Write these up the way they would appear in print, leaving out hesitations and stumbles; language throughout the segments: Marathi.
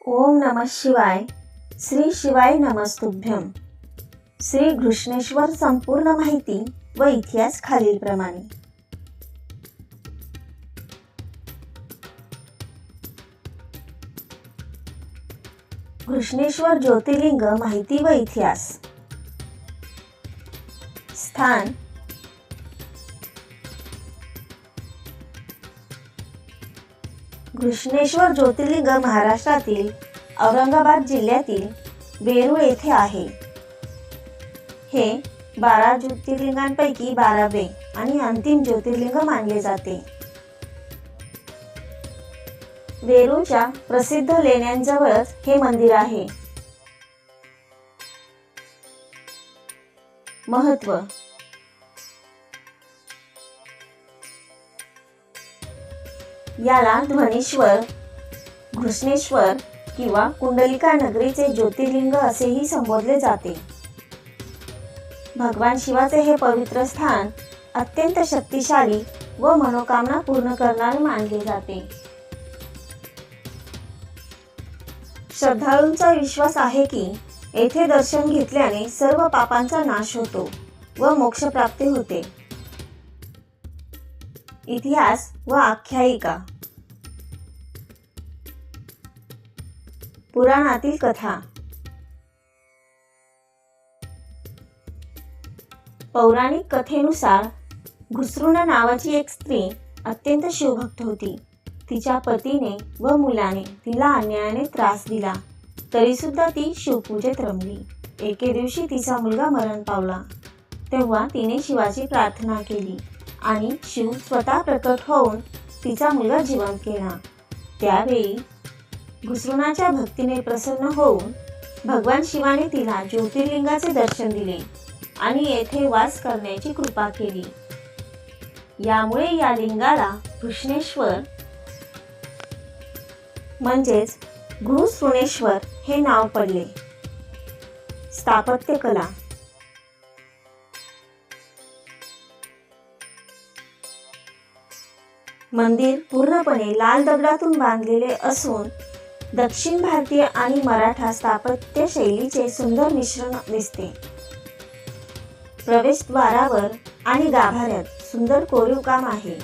ओम नमः शिवाय. श्री शिवाय नमस्तुभ्यम. श्री घृष्णेश्वर संपूर्ण माहिती व इतिहास खालीलप्रमाणे. घृष्णेश्वर ज्योतिर्लिंग माहिती व इतिहास. स्थान घृष्णेश्वर ज्योतिर्लिंग महाराष्ट्रातील औरंगाबाद जिल्ह्यातील वेरूळ येथे आहे. हे 12 ज्योतिर्लिंगांपैकी 12वे आणि अंतिम ज्योतिर्लिंग मानले जाते. वेरूळच्या प्रसिद्ध लेण्यांजवळच हे मंदिर आहे. महत्त्व. याला ध्वनीश्वर, घृष्णेश्वर किंवा कुंडलिका नगरीचे ज्योतिर्लिंग असेही संबोधले जाते. भगवान शिवाचे हे पवित्र स्थान अत्यंत शक्तिशाली व मनोकामना पूर्ण करणारे मानले जाते. श्रद्धाळूंचा विश्वास आहे की येथे दर्शन घेतल्याने सर्व पापांचा नाश होतो व मोक्ष प्राप्ती होते. इतिहास व आख्यायिका. पुराणातील कथा. पौराणिक कथेनुसार घुसरुणा नावाची एक स्त्री अत्यंत शिवभक्त होती. तिच्या पतीने व मुलाने तिला अन्यायाने त्रास दिला, तरी सुद्धा ती शिवपूजेत रमली. एके दिवशी तिचा मुलगा मरण पावला. तेव्हा तिने शिवाची प्रार्थना केली आणि शिव स्वतः प्रकट होऊन तिचा मुलगा जिवंत केला. त्यावेळी घुसरुणाच्या भक्तीने प्रसन्न होऊन भगवान शिवाने तिला ज्योतिर्लिंगाचे दर्शन दिले आणि येथे वास करण्याची कृपा केली. यामुळे या लिंगाला घृष्णेश्वर म्हणजेच घृसृणेश्वर हे नाव पडले. स्थापत्य कला. मंदिर पूर्णपणे लाल दगडातून बांधलेले असून दक्षिण भारतीय आणि मराठा स्थापत्य शैलीचे सुंदर मिश्रण दिसते. प्रवेशद्वारावर आणि गाभाऱ्यात सुंदर कोरीव काम आहे.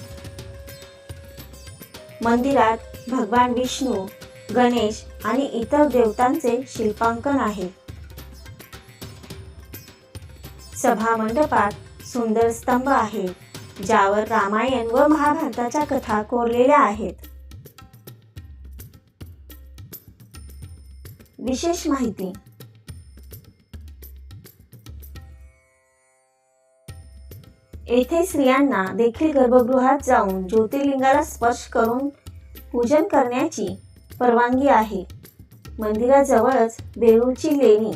मंदिरात भगवान विष्णू, गणेश आणि इतर देवतांचे शिल्पांकन आहे. सभा मंडपात सुंदर स्तंभ आहेत, ज्यावर रामायण व महाभारताच्या कथा कोरलेल्या आहेत. विशेष माहिती. येथे स्त्रियांना देखील गर्भगृहात जाऊन ज्योतिर्लिंगाला स्पर्श करून पूजन करण्याची परवानगी आहे. मंदिराजवळच वेरूळची लेणी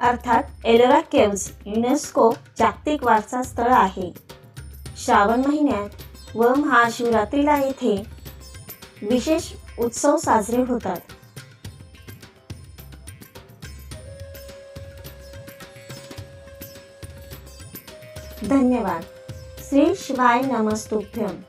अर्थात एलोरा केव्ज युनेस्को जागतिक वारसा स्थळ आहे. श्रावण महिन्यात व महाशिवरात्रीला येथे विशेष उत्सव साजरे होतात. धन्यवाद. श्री शिवाय नमस्तुभ्यम.